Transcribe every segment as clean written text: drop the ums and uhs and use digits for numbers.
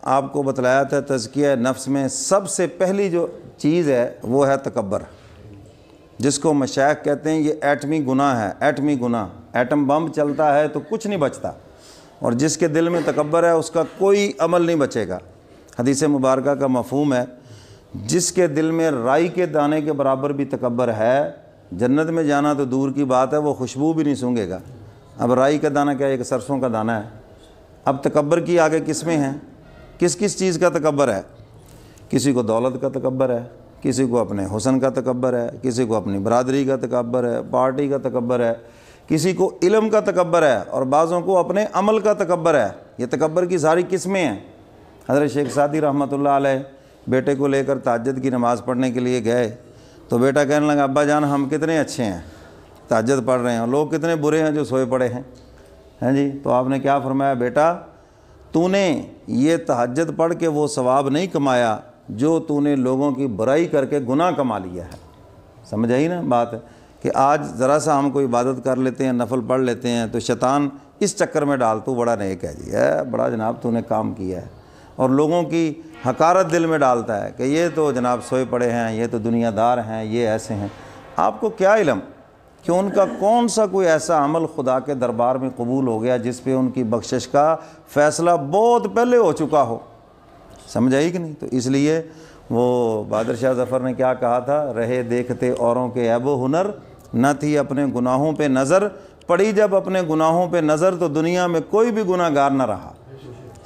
آپ کو بتلایا تھا تزکیہ نفس میں سب سے پہلی جو چیز ہے وہ ہے تکبر، جس کو مشائخ کہتے ہیں یہ ایٹمی گناہ ہے، ایٹمی گناہ، ایٹم بم چلتا ہے تو کچھ نہیں بچتا، اور جس کے دل میں تکبر ہے اس کا کوئی عمل نہیں بچے گا۔ حدیث مبارکہ کا مفہوم ہے جس کے دل میں رائی کے دانے کے برابر بھی تکبر ہے، جنت میں جانا تو دور کی بات ہے، وہ خوشبو بھی نہیں سونگھے گا۔ اب رائی کا دانہ کیا ہے؟ ایک سرسوں کا دانہ ہے۔ اب تکبر کی آگے قسمیں ہیں، کس کس چیز کا تکبر ہے؟ کسی کو دولت کا تکبر ہے، کسی کو اپنے حسن کا تکبر ہے، کسی کو اپنی برادری کا تکبر ہے، پارٹی کا تکبر ہے، کسی کو علم کا تکبر ہے، اور بعضوں کو اپنے عمل کا تکبر ہے۔ یہ تکبر کی ساری قسمیں ہیں۔ حضرت شیخ سعدی رحمۃ اللہ علیہ بیٹے کو لے کر تہجد کی نماز پڑھنے کے لیے گئے تو بیٹا کہنے لگا ابا جان ہم کتنے اچھے ہیں، تہجد پڑھ رہے ہیں، اور لوگ کتنے برے ہیں جو سوئے پڑے ہیں۔ ہیں جی، تو آپ نے کیا فرمایا؟ بیٹا تو نے یہ تہجد پڑھ کے وہ ثواب نہیں کمایا جو تو نے لوگوں کی برائی کر کے گناہ کما لیا ہے۔ سمجھ آئی نا بات؟ کہ آج ذرا سا ہم کوئی عبادت کر لیتے ہیں، نفل پڑھ لیتے ہیں تو شیطان اس چکر میں ڈال تو بڑا نیک ہے جی، بڑا جناب تو نے کام کیا ہے، اور لوگوں کی حقارت دل میں ڈالتا ہے کہ یہ تو جناب سوئے پڑے ہیں، یہ تو دنیا دار ہیں، یہ ایسے ہیں۔ آپ کو کیا علم کہ ان کا کون سا کوئی ایسا عمل خدا کے دربار میں قبول ہو گیا جس پہ ان کی بخشش کا فیصلہ بہت پہلے ہو چکا ہو؟ سمجھ آئی کہ نہیں؟ تو اس لیے وہ بہادر شاہ ظفر نے کیا کہا تھا؟ رہے دیکھتے اوروں کے عیب و ہنر، نہ تھی اپنے گناہوں پہ نظر، پڑی جب اپنے گناہوں پہ نظر تو دنیا میں کوئی بھی گناہ گار نہ رہا۔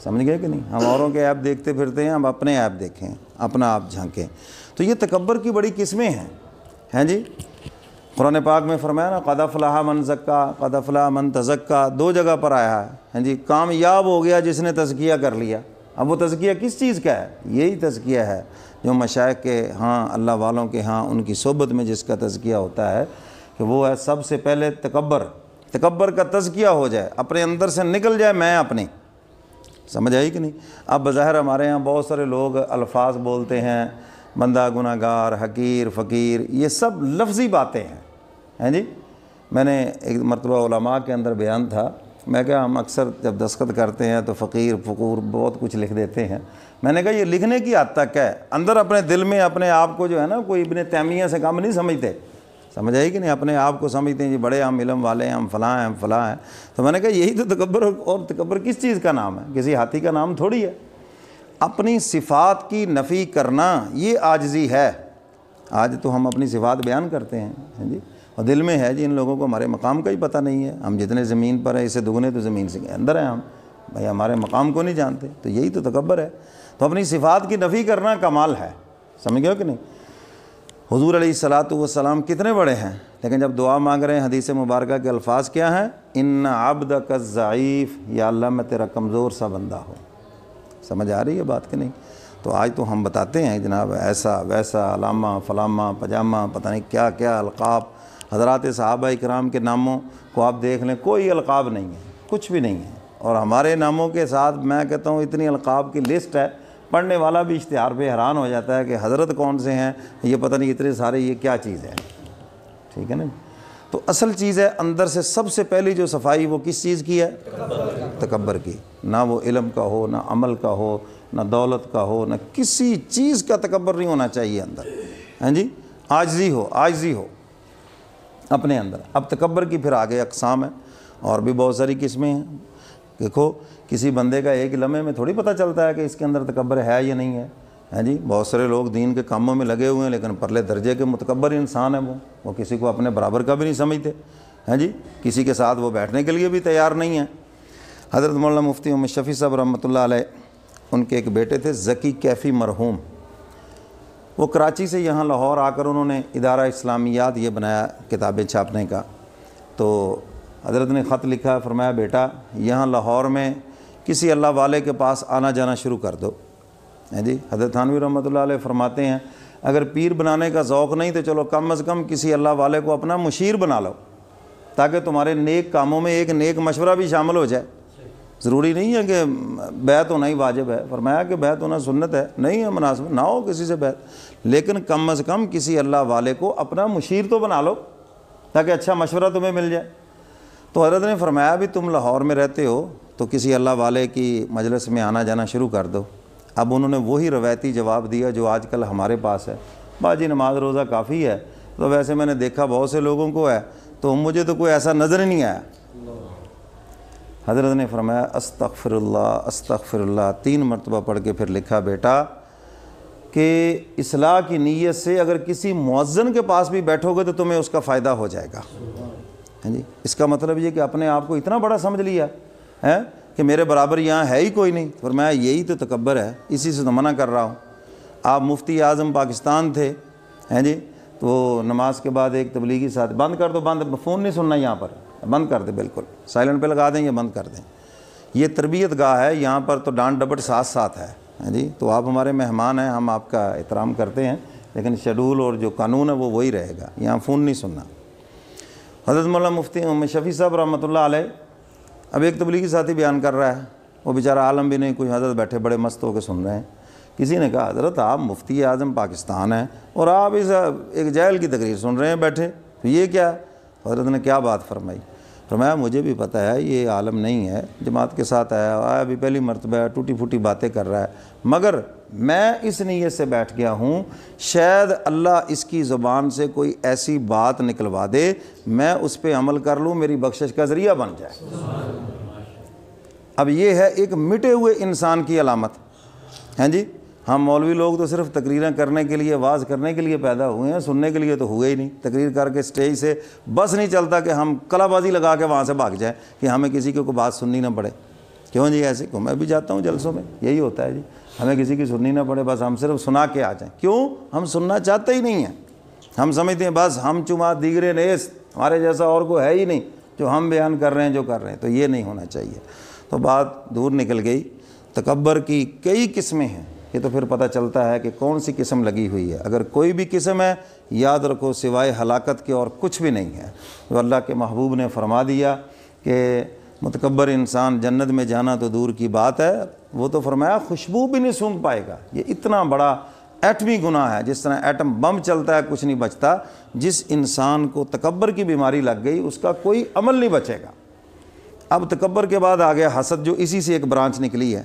سمجھ گئے کہ نہیں؟ ہم اوروں کے عیب دیکھتے پھرتے ہیں، ہم اپنے عیب دیکھیں، اپنا آپ جھانکیں۔ تو یہ تکبر کی بڑی قسمیں ہیں جی۔ قرآن پاک میں فرمایا نا قد افلح من زکا، قد افلح من تزکا، دو جگہ پر آیا ہے جی۔ کامیاب ہو گیا جس نے تزکیہ کر لیا۔ اب وہ تزکیہ کس چیز کا ہے؟ یہی تزکیہ ہے جو مشائخ کے ہاں، اللہ والوں کے ہاں، ان کی صحبت میں جس کا تزکیہ ہوتا ہے کہ وہ ہے سب سے پہلے تکبر کا تزکیہ ہو جائے، اپنے اندر سے نکل جائے میں اپنی۔ سمجھ آئی کہ نہیں؟ اب بظاہر ہمارے ہاں بہت سارے لوگ الفاظ بولتے ہیں، بندہ گناہ گار، حقیر، فقیر، یہ سب لفظی باتیں ہیں جی۔ میں نے ایک مرتبہ علماء کے اندر بیان تھا، میں کہا ہم اکثر جب دستخط کرتے ہیں تو فقیر، فقور بہت کچھ لکھ دیتے ہیں۔ میں نے کہا یہ لکھنے کی حد تک ہے، اندر اپنے دل میں اپنے آپ کو جو ہے نا کوئی ابن تیمیہ سے کم نہیں سمجھتے۔ سمجھ آئی کہ نہیں؟ اپنے آپ کو سمجھتے ہیں جی بڑے ہم علم والے ہیں، ہم فلاں ہیں، ہم فلاں ہیں۔ تو میں نے کہا یہی تو تکبر، اور تکبر کس چیز کا نام ہے؟ کسی ہاتھی کا نام تھوڑی ہے۔ اپنی صفات کی نفی کرنا یہ عاجزی ہے۔ آج تو ہم اپنی صفات بیان کرتے ہیں جی، اور دل میں ہے جی ان لوگوں کو ہمارے مقام کا ہی پتہ نہیں ہے، ہم جتنے زمین پر ہیں اس سے دگنے تو زمین سے اندر ہیں ہم، بھائی ہمارے مقام کو نہیں جانتے۔ تو یہی تو تکبر ہے۔ تو اپنی صفات کی نفی کرنا کمال ہے۔ سمجھ گئے کہ نہیں؟ حضور علیہ الصلوۃ والسلام کتنے بڑے ہیں، لیکن جب دعا مانگ رہے ہیں حدیث مبارکہ کے الفاظ کیا ہیں؟ ان عبدک الضعیف، یا اللہ میں تیرا کمزور سا بندہ ہوں۔ سمجھ آ رہی ہے بات کہ نہیں؟ تو آج تو ہم بتاتے ہیں جناب ایسا ویسا، علامہ فلامہ پجامہ، پتہ نہیں کیا کیا القاب۔ حضرات صحابہ کرام کے ناموں کو آپ دیکھ لیں، کوئی القاب نہیں ہے، کچھ بھی نہیں ہے، اور ہمارے ناموں کے ساتھ میں کہتا ہوں اتنی القاب کی لسٹ ہے، پڑھنے والا بھی اشتہار پہ حیران ہو جاتا ہے کہ حضرت کون سے ہیں، یہ پتہ نہیں اتنے سارے، یہ کیا چیز ہے۔ ٹھیک ہے نا؟ تو اصل چیز ہے اندر سے سب سے پہلی جو صفائی وہ کس چیز کی ہے؟ تکبر کی۔ نہ وہ علم کا ہو، نہ عمل کا ہو، نہ دولت کا ہو، نہ کسی چیز کا تکبر نہیں ہونا چاہیے اندر۔ ہاں جی، عاجزی ہو اپنے اندر۔ اب تکبر کی پھر آگے اقسام ہیں، اور بھی بہت ساری قسمیں ہیں۔ دیکھو کسی بندے کا ایک لمحے میں تھوڑی پتہ چلتا ہے کہ اس کے اندر تکبر ہے یا نہیں ہے۔ ہیں جی، بہت سارے لوگ دین کے کاموں میں لگے ہوئے ہیں لیکن پرلے درجے کے متکبر انسان ہیں، وہ کسی کو اپنے برابر کا بھی نہیں سمجھتے۔ ہیں جی، کسی کے ساتھ وہ بیٹھنے کے لیے بھی تیار نہیں ہیں۔ حضرت مولانا مفتی محمد شفیع صاحب رحمۃ اللہ علیہ، ان کے ایک بیٹے تھے ذکی کیفی مرحوم، وہ کراچی سے یہاں لاہور آ کر انہوں نے ادارہ اسلامیات یہ بنایا کتابیں چھاپنے کا۔ تو حضرت نے خط لکھا، فرمایا بیٹا یہاں لاہور میں کسی اللہ والے کے پاس آنا جانا شروع کر دو۔ ہیں جی، حضرت تھانوی رحمۃ اللہ علیہ فرماتے ہیں اگر پیر بنانے کا ذوق نہیں تو چلو کم از کم کسی اللہ والے کو اپنا مشیر بنا لو، تاکہ تمہارے نیک کاموں میں ایک نیک مشورہ بھی شامل ہو جائے۔ ضروری نہیں ہے کہ بیعت ہونا ہی واجب ہے، فرمایا کہ بیعت ہونا سنت ہے، نہیں ہے مناسب نہ ہو کسی سے بیعت، لیکن کم از کم کسی اللہ والے کو اپنا مشیر تو بنا لو تاکہ اچھا مشورہ تمہیں مل جائے۔ تو حضرت نے فرمایا بھی تم لاہور میں رہتے ہو تو کسی اللہ والے کی مجلس میں آنا جانا شروع کر دو، اب انہوں نے وہی روایتی جواب دیا جو آج کل ہمارے پاس ہے، باجی نماز روزہ کافی ہے، تو ویسے میں نے دیکھا بہت سے لوگوں کو ہے، تو مجھے تو کوئی ایسا نظر ہی نہیں آیا۔ حضرت نے فرمایا استغفر اللہ استغفر اللہ 3 مرتبہ پڑھ کے پھر لکھا بیٹا کہ اصلاح کی نیت سے اگر کسی مؤذن کے پاس بھی بیٹھو گے تو تمہیں اس کا فائدہ ہو جائے گا۔ ہاں جی، اس کا مطلب یہ کہ اپنے آپ کو اتنا بڑا سمجھ لیا ہے کہ میرے برابر یہاں ہے ہی کوئی نہیں۔ فرمایا یہی تو تکبر ہے، اسی سے تو منع کر رہا ہوں۔ آپ مفتی اعظم پاکستان تھے، ہیں جی، تو نماز کے بعد ایک تبلیغی ساتھ بند کر دو، بند، فون نہیں سننا یہاں پر، بند کر دیں، بالکل سائلنٹ پہ لگا دیں یا بند کر دیں۔ یہ تربیت گاہ ہے، یہاں پر تو ڈانٹ ڈپٹ ساتھ ساتھ ہے، ہاں جی، تو آپ ہمارے مہمان ہیں، ہم آپ کا احترام کرتے ہیں، لیکن شیڈول اور جو قانون ہے وہ وہی رہے گا، یہاں فون نہیں سننا۔ حضرت مولانا مفتی شفیع صاحب رحمۃ اللہ علیہ، اب ایک تبلیغی ساتھی بیان کر رہا ہے، وہ بیچارہ عالم بھی نہیں، کوئی حضرت بیٹھے بڑے مست ہو کے سن رہے ہیں۔ کسی نے کہا حضرت آپ مفتی اعظم پاکستان ہیں اور آپ اس ایک جاہل کی تقریر سن رہے ہیں بیٹھے، تو یہ کیا؟ حضرت نے کیا بات فرمائی؟ فرمایا مجھے بھی پتہ ہے یہ عالم نہیں ہے، جماعت کے ساتھ آیا ابھی پہلی مرتبہ ہے، ٹوٹی پھوٹی باتیں کر رہا ہے، مگر میں اس نیت سے بیٹھ گیا ہوں شاید اللہ اس کی زبان سے کوئی ایسی بات نکلوا دے، میں اس پہ عمل کر لوں، میری بخشش کا ذریعہ بن جائے۔ اب یہ ہے ایک مٹے ہوئے انسان کی علامت، ہیں جی۔ ہم مولوی لوگ تو صرف تقریریں کرنے کے لیے، واز کرنے کے لیے پیدا ہوئے ہیں، سننے کے لیے تو ہوئے ہی نہیں۔ تقریر کر کے اسٹیج سے بس نہیں چلتا کہ ہم کلا بازی لگا کے وہاں سے بھاگ جائیں کہ ہمیں کسی کو کوئی بات سننی نہ پڑے۔ کیوں جی ایسے کو میں بھی جاتا ہوں جلسوں میں، یہی ہوتا ہے جی، ہمیں کسی کی سننی نہ پڑے، بس ہم صرف سنا کے آ جائیں۔ کیوں؟ ہم سننا چاہتے ہی نہیں ہیں، ہم سمجھتے ہیں بس ہم چما دیگرے نیس، ہمارے جیسا اور کوئی ہے ہی نہیں جو ہم بیان کر رہے ہیں جو کر رہے ہیں، تو یہ نہیں ہونا چاہیے۔ تو بات دور نکل گئی۔ تکبر کی کئی قسمیں ہیں، یہ تو پھر پتہ چلتا ہے کہ کون سی قسم لگی ہوئی ہے۔ اگر کوئی بھی قسم ہے یاد رکھو سوائے ہلاکت کے اور کچھ بھی نہیں ہے۔ جو اللہ کے محبوب نے فرما دیا کہ متکبر انسان جنت میں جانا تو دور کی بات ہے، وہ تو فرمایا خوشبو بھی نہیں سونگھ پائے گا۔ یہ اتنا بڑا ایٹمی گناہ ہے، جس طرح ایٹم بم چلتا ہے کچھ نہیں بچتا، جس انسان کو تکبر کی بیماری لگ گئی اس کا کوئی عمل نہیں بچے گا۔ اب تکبر کے بعد آ گیا حسد، جو اسی سے ایک برانچ نکلی ہے،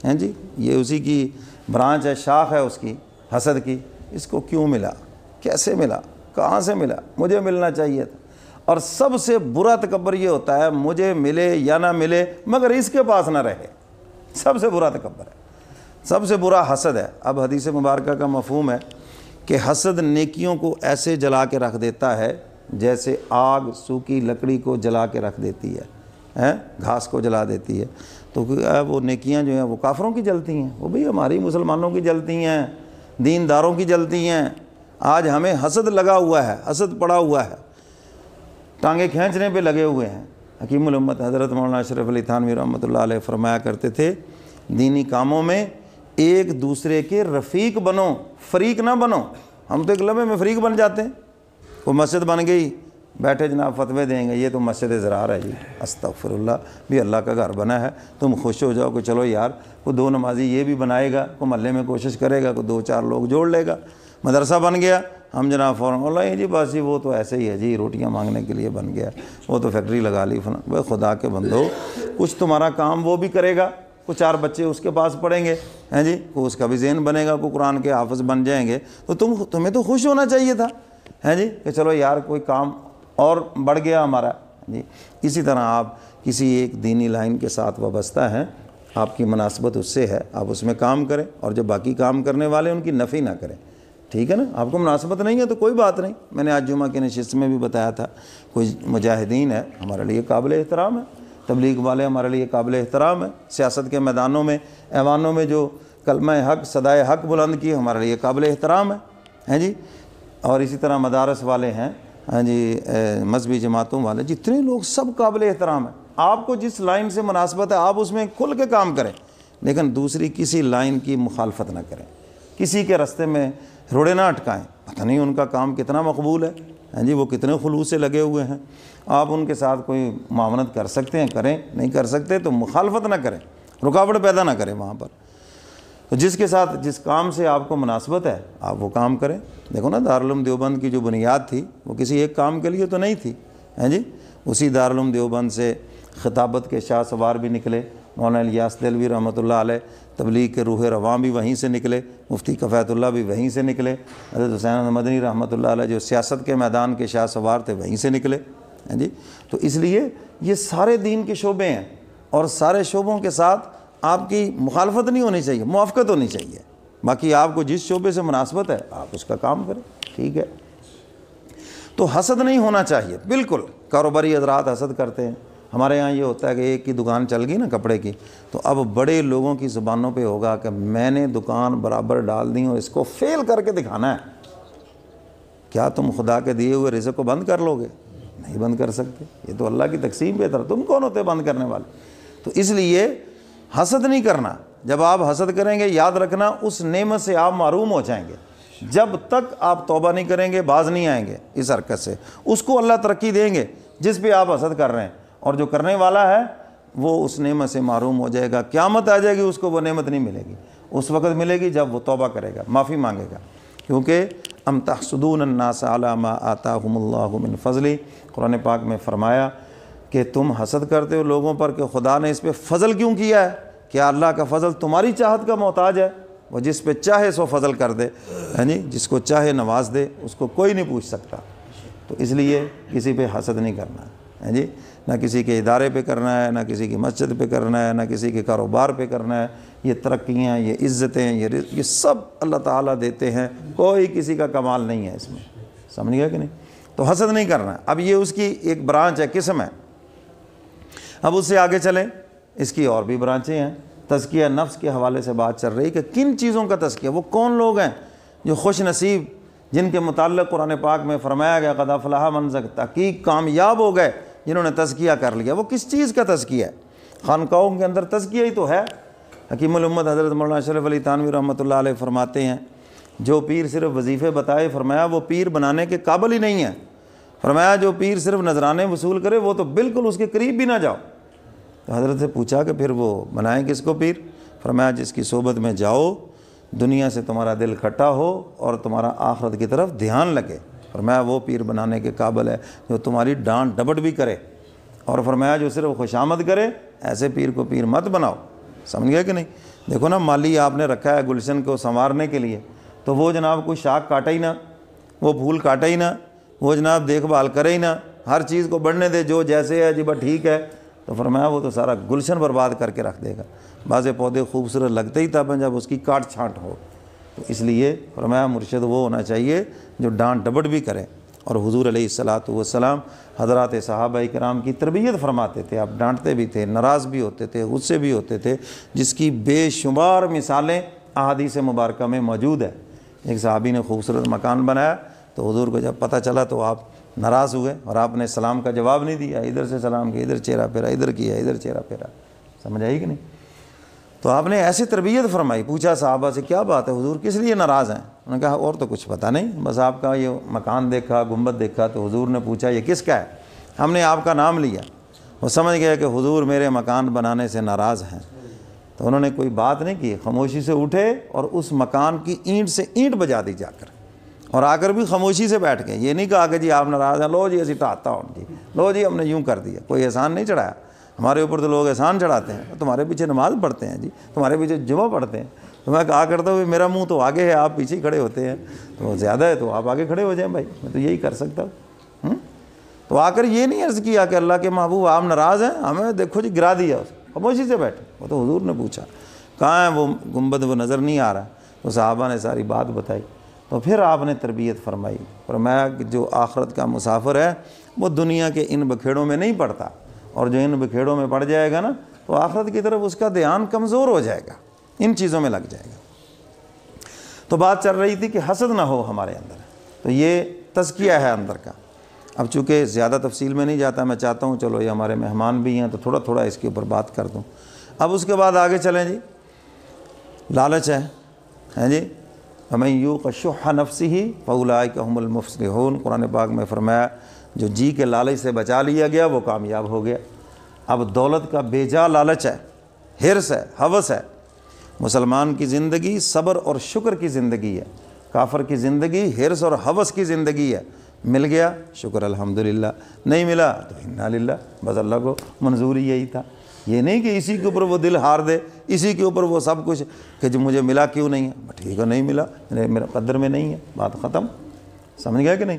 ہیں جی، یہ اسی کی برانچ ہے، شاخ ہے اس کی، حسد کی۔ اس کو کیوں ملا؟ کیسے ملا؟ کہاں سے ملا؟ مجھے ملنا چاہیے تھا۔ اور سب سے برا تکبر یہ ہوتا ہے مجھے ملے یا نہ ملے مگر اس کے پاس نہ رہے، سب سے برا تکبر ہے، سب سے برا حسد ہے۔ اب حدیث مبارکہ کا مفہوم ہے کہ حسد نیکیوں کو ایسے جلا کے رکھ دیتا ہے جیسے آگ سوکھی لکڑی کو جلا کے رکھ دیتی ہے، گھاس کو جلا دیتی ہے۔ تو وہ نیکیاں جو ہیں وہ کافروں کی جلتی ہیں، وہ بھی ہماری مسلمانوں کی جلتی ہیں، دینداروں کی جلتی ہیں۔ آج ہمیں حسد لگا ہوا ہے، حسد پڑا ہوا ہے، ٹانگیں کھینچنے پہ لگے ہوئے ہیں۔ حکیم الامت حضرت مولانا اشرف علی تھانوی رحمۃ اللہ علیہ فرمایا کرتے تھے دینی کاموں میں ایک دوسرے کے رفیق بنو، فریق نہ بنو۔ ہم تو ایک لمحے میں فریق بن جاتے ہیں، وہ مسجد بن گئی، بیٹھے جناب فتوے دیں گے، یہ تو مسجد زرار ہے جی، استغفر اللہ، بھی اللہ کا گھر بنا ہے، تم خوش ہو جاؤ کہ چلو یار کوئی 2 نمازی یہ بھی بنائے گا، کوئی محلے میں کوشش کرے گا، کوئی 2-4 لوگ جوڑ لے گا، مدرسہ بن گیا، ہم جناب فوراً اللہ جی بس جی وہ تو ایسے ہی ہے جی، روٹیاں مانگنے کے لیے بن گیا، وہ تو فیکٹری لگا لی فلاں۔ بھائی خدا کے بندو، کچھ تمہارا کام وہ بھی کرے گا، کچھ 4 بچے اس کے پاس پڑھیں گے، ہیں جی، کوئی اس کا بھی ذہن بنے گا، کوئی قرآن کے حافظ بن جائیں گے، تو تمہیں تو خوش ہونا چاہیے تھا، ہیں جی، کہ چلو یار کوئی کام اور بڑھ گیا ہمارا جی۔ اسی طرح آپ کسی ایک دینی لائن کے ساتھ وابستہ ہیں، آپ کی مناسبت اس سے ہے، آپ اس میں کام کریں، اور جو باقی کام کرنے والے ان کی نفی نہ کریں، ٹھیک ہے نا۔ آپ کو مناسبت نہیں ہے تو کوئی بات نہیں، میں نے آج جمعہ کی نشست میں بھی بتایا تھا، کوئی مجاہدین ہے ہمارے لیے قابل احترام ہے، تبلیغ والے ہمارے لیے قابل احترام ہے، سیاست کے میدانوں میں ایوانوں میں جو کلمہ حق صدائے حق بلند کی ہمارے لیے قابل احترام ہے، ہیں جی۔ اور اسی طرح مدارس والے ہیں، ہاں جی، مذہبی جماعتوں والے، جتنے لوگ سب قابل احترام ہیں۔ آپ کو جس لائن سے مناسبت ہے آپ اس میں کھل کے کام کریں، لیکن دوسری کسی لائن کی مخالفت نہ کریں، کسی کے راستے میں روڑے نہ اٹکائیں، پتہ نہیں ان کا کام کتنا مقبول ہے، ہاں جی، وہ کتنے خلوص سے لگے ہوئے ہیں۔ آپ ان کے ساتھ کوئی معاونت کر سکتے ہیں کریں، نہیں کر سکتے تو مخالفت نہ کریں، رکاوٹ پیدا نہ کریں وہاں پر۔ تو جس کے ساتھ جس کام سے آپ کو مناسبت ہے آپ وہ کام کریں۔ دیکھو نا دارالعلوم دیوبند کی جو بنیاد تھی وہ کسی ایک کام کے لیے تو نہیں تھی، ہیں جی، اسی دارالعلوم دیوبند سے خطابت کے شاہ سوار بھی نکلے، مولانا الیاس دہلوی رحمۃ اللہ علیہ تبلیغ کے روح رواں بھی وہیں سے نکلے، مفتی کفایت اللہ بھی وہیں سے نکلے، حضرت حسین احمد مدنی رحمۃ اللہ علیہ جو سیاست کے میدان کے شاہ سوار تھے وہیں سے نکلے ہیں جی۔ تو اس لیے یہ سارے دین کے شعبے ہیں، اور سارے شعبوں کے ساتھ آپ کی مخالفت نہیں ہونی چاہیے، موافقت ہونی چاہیے۔ باقی آپ کو جس شعبے سے مناسبت ہے آپ اس کا کام کریں، ٹھیک ہے۔ تو حسد نہیں ہونا چاہیے بالکل۔ کاروباری حضرات حسد کرتے ہیں، ہمارے یہاں یہ ہوتا ہے کہ ایک کی دکان چل گئی نا کپڑے کی، تو اب بڑے لوگوں کی زبانوں پہ ہوگا کہ میں نے دکان برابر ڈال دی اور اس کو فیل کر کے دکھانا ہے۔ کیا تم خدا کے دیے ہوئے رزق کو بند کر لو گے؟ نہیں بند کر سکتے، یہ تو اللہ کی تقسیم بہتر، تم کون ہوتے بند کرنے والے؟ تو اس لیے حسد نہیں کرنا۔ جب آپ حسد کریں گے یاد رکھنا اس نعمت سے آپ محروم ہو جائیں گے، جب تک آپ توبہ نہیں کریں گے باز نہیں آئیں گے اس حرکت سے۔ اس کو اللہ ترقی دیں گے جس پہ آپ حسد کر رہے ہیں، اور جو کرنے والا ہے وہ اس نعمت سے محروم ہو جائے گا، قیامت آ جائے گی اس کو وہ نعمت نہیں ملے گی، اس وقت ملے گی جب وہ توبہ کرے گا، معافی مانگے گا۔ کیونکہ ام تحسدون الناس علی ما آتاہم اللہ من فضل، قرآن پاک میں فرمایا کہ تم حسد کرتے ہو لوگوں پر کہ خدا نے اس پہ فضل کیوں کیا ہے؟ کیا اللہ کا فضل تمہاری چاہت کا محتاج ہے؟ وہ جس پہ چاہے سو فضل کر دے، یعنی جس کو چاہے نواز دے، اس کو کوئی نہیں پوچھ سکتا۔ تو اس لیے کسی پہ حسد نہیں کرنا ہے جی، نہ کسی کے ادارے پہ کرنا ہے، نہ کسی کی مسجد پہ کرنا ہے، نہ کسی کے کاروبار پہ کرنا ہے۔ یہ ترقیاں، یہ عزتیں، یہ سب اللہ تعالیٰ دیتے ہیں، کوئی کسی کا کمال نہیں ہے اس میں، سمجھ گیا کہ نہیں؟ تو حسد نہیں کرنا۔ اب یہ اس کی ایک برانچ ہے، قسم ہے۔ اب اس سے آگے چلیں، اس کی اور بھی برانچیں ہیں۔ تزکیہ نفس کے حوالے سے بات چل رہی کہ کن چیزوں کا تزکیہ، وہ کون لوگ ہیں جو خوش نصیب، جن کے متعلق قرآن پاک میں فرمایا گیا قد افلح من زکا، تحقیق کامیاب ہو گئے جنہوں نے تزکیہ کر لیا۔ وہ کس چیز کا تزکیہ ہے؟ خانقاہوں کے اندر تزکیہ ہی تو ہے۔ حکیم الامت حضرت مولانا اشرف علی تھانوی رحمۃ اللہ علیہ فرماتے ہیں جو پیر صرف وظیفے بتائے، فرمایا وہ پیر بنانے کے قابل ہی نہیں ہے۔ فرمایا جو پیر صرف نذرانے وصول کرے وہ تو بالکل اس کے قریب بھی نہ جاؤ۔ تو حضرت سے پوچھا کہ پھر وہ بنائیں کس کو پیر؟ فرمایا جس کی صحبت میں جاؤ دنیا سے تمہارا دل کھٹا ہو اور تمہارا آخرت کی طرف دھیان لگے، فرمایا وہ پیر بنانے کے قابل ہے جو تمہاری ڈانٹ ڈپٹ بھی کرے، اور فرمایا جو صرف خوشامد کرے ایسے پیر کو پیر مت بناؤ۔ سمجھ گئے کہ نہیں؟ دیکھو نا، مالی آپ نے رکھا ہے گلشن کو سنوارنے کے لیے، تو وہ جناب کوئی شاخ کاٹے ہی نہ، وہ پھول کاٹے ہی نہ، وہ جناب دیکھ بھال کرے ہی نہ، ہر چیز کو بڑھنے دے جو جیسے ہے جی بس ٹھیک ہے، تو فرمایا وہ تو سارا گلشن برباد کر کے رکھ دے گا۔ بعض پودے خوبصورت لگتے ہی تب جب اس کی کاٹ چھانٹ ہو۔ تو اس لیے فرمایا مرشد وہ ہونا چاہیے جو ڈانٹ ڈپٹ بھی کرے۔ اور حضور علیہ الصلاۃ والسلام حضرات صحابہ کرام کی تربیت فرماتے تھے، آپ ڈانٹتے بھی تھے، ناراض بھی ہوتے تھے، غصے بھی ہوتے تھے، جس کی بے شمار مثالیں احادیث مبارکہ میں موجود ہے۔ ایک صحابی نے خوبصورت مکان بنایا تو حضور کو جب پتہ چلا تو آپ ناراض ہوئے اور آپ نے سلام کا جواب نہیں دیا، ادھر سے سلام کیا، ادھر چہرہ پھیرا، ادھر کیا، ادھر چہرہ پھیرا۔ سمجھ آئی کہ نہیں؟ تو آپ نے ایسی تربیت فرمائی۔ پوچھا صحابہ سے کیا بات ہے حضور، کس لیے ناراض ہیں؟ انہوں نے کہا اور تو کچھ پتہ نہیں، بس آپ کا یہ مکان دیکھا، گنبد دیکھا تو حضور نے پوچھا یہ کس کا ہے؟ ہم نے آپ کا نام لیا، وہ سمجھ گیا کہ حضور میرے مکان بنانے سے ناراض ہیں۔ تو انہوں نے کوئی بات نہیں کی، خاموشی سے اٹھے اور اس مکان کی اینٹ سے اینٹ بجا دی جا کر، اور آ کر بھی خاموشی سے بیٹھ گئے۔ یہ نہیں کہا کہ جی آپ ناراض ہیں، لو جی اسی ٹاتا ہوں جی، لو جی ہم نے یوں کر دیا، کوئی احسان نہیں چڑھایا۔ ہمارے اوپر تو لوگ احسان چڑھاتے ہیں، تمہارے پیچھے نماز پڑھتے ہیں جی، تمہارے پیچھے جمعہ پڑھتے ہیں، تو میں کہا کرتا ہوں میرا منہ تو آگے ہے، آپ پیچھے کھڑے ہوتے ہیں، تو زیادہ ہے تو آپ آگے کھڑے ہو جائیں بھائی، میں تو یہی کر سکتا ہوں۔ تو آ کر یہ نہیں عرض کیا کہ اللہ کے محبوب آپ ناراض ہیں، ہمیں دیکھو جی گرا دیا، خاموشی سے بیٹھے۔ وہ تو حضور نے پوچھا کہاں ہے وہ گنبد، وہ نظر نہیں آ رہا، تو صحابہ نے ساری بات بتائی۔ تو پھر آپ نے تربیت فرمائی، فرمایا کہ جو آخرت کا مسافر ہے وہ دنیا کے ان بکھیڑوں میں نہیں پڑتا، اور جو ان بکھیڑوں میں پڑ جائے گا نا تو آخرت کی طرف اس کا دھیان کمزور ہو جائے گا، ان چیزوں میں لگ جائے گا۔ تو بات چل رہی تھی کہ حسد نہ ہو ہمارے اندر، تو یہ تزکیہ ہے اندر کا۔ اب چونکہ زیادہ تفصیل میں نہیں جاتا، میں چاہتا ہوں چلو یہ ہمارے مہمان بھی ہیں تو تھوڑا تھوڑا اس کے اوپر بات کر دوں۔ اب اس کے بعد آگے چلیں جی، لالچ ہے جی، وَمَن یُوقَ شُحَّ نَفْسِهِ فَأُولَٰئِکَ هُمُ الْمُفْلِحُونَ، قرآن پاک میں فرمایا جو جی کے لالچ سے بچا لیا گیا وہ کامیاب ہو گیا۔ اب دولت کا بے جا لالچ ہے، حرص ہے، ہوس ہے۔ مسلمان کی زندگی صبر اور شکر کی زندگی ہے، کافر کی زندگی حرص اور ہوس کی زندگی ہے۔ مل گیا شکر الحمدللہ، نہیں ملا تو انا للہ، بس اللہ کو منظور ہی یہی تھا۔ یہ نہیں کہ اسی کے اوپر وہ دل ہار دے، اسی کے اوپر وہ سب کچھ کہ جو مجھے ملا کیوں نہیں ہے، ٹھیک ہے نہیں ملا، میرا قدر میں نہیں ہے، بات ختم، سمجھ گیا کہ نہیں؟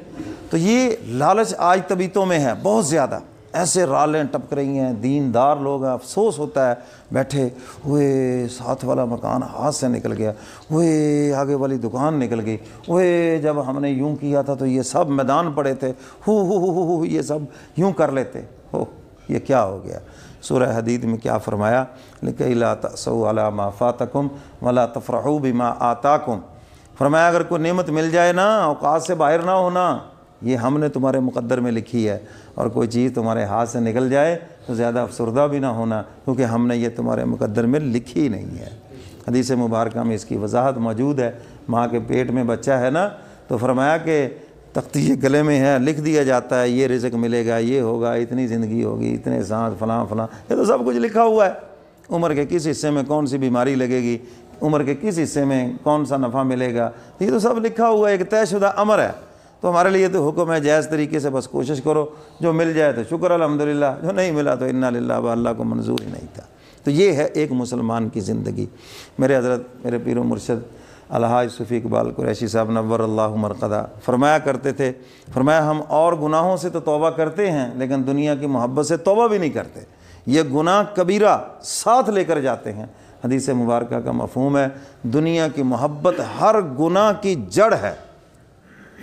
تو یہ لالچ آج طبیعتوں میں ہے بہت زیادہ، ایسے رالیں ٹپک رہی ہیں، دیندار لوگ ہیں، افسوس ہوتا ہے بیٹھے ہوئے ساتھ والا مکان ہاتھ سے نکل گیا، ہوئے آگے والی دکان نکل گئی، ہوئے جب ہم نے یوں کیا تھا تو یہ سب میدان پڑے تھے، ہو یہ سب یوں کر لیتے، ہو یہ کیا ہو گیا؟ سورہ حدید میں کیا فرمایا؟ لِكَيْ لَا تَأْسَوْا عَلَىٰ مَا فَاتَكُمْ وَلَا تَفْرَحُوا بِمَا آتَاكُمْ، فرمایا اگر کوئی نعمت مل جائے نا، اوقات سے باہر نہ ہونا، یہ ہم نے تمہارے مقدر میں لکھی ہے، اور کوئی چیز تمہارے ہاتھ سے نکل جائے تو زیادہ افسردہ بھی نہ ہونا، کیونکہ ہم نے یہ تمہارے مقدر میں لکھی نہیں ہے۔ حدیث مبارکہ میں اس کی وضاحت موجود ہے، ماں کے پیٹ میں بچہ ہے نا، تو فرمایا کہ تختی یہ گلے میں ہے، لکھ دیا جاتا ہے یہ رزق ملے گا، یہ ہوگا، اتنی زندگی ہوگی، اتنے سانس، فلاں فلاں، یہ تو سب کچھ لکھا ہوا ہے، عمر کے کس حصے میں کون سی بیماری لگے گی، عمر کے کس حصے میں کون سا نفع ملے گا، یہ تو سب لکھا ہوا ہے، ایک طے شدہ امر ہے۔ تو ہمارے لیے تو حکم ہے جائز طریقے سے بس کوشش کرو، جو مل جائے تو شکر الحمدللہ، جو نہیں ملا تو انا للہ و اللہ کو منظور ہی نہیں تھا۔ تو یہ ہے ایک مسلمان کی زندگی۔ میرے حضرت، میرے پیر و مرشد الحاج صوفی اقبال قریشی صاحب نور اللہ مرقدہ فرمایا کرتے تھے، فرمایا ہم اور گناہوں سے تو توبہ کرتے ہیں لیکن دنیا کی محبت سے توبہ بھی نہیں کرتے، یہ گناہ کبیرہ ساتھ لے کر جاتے ہیں۔ حدیث مبارکہ کا مفہوم ہے دنیا کی محبت ہر گناہ کی جڑ ہے،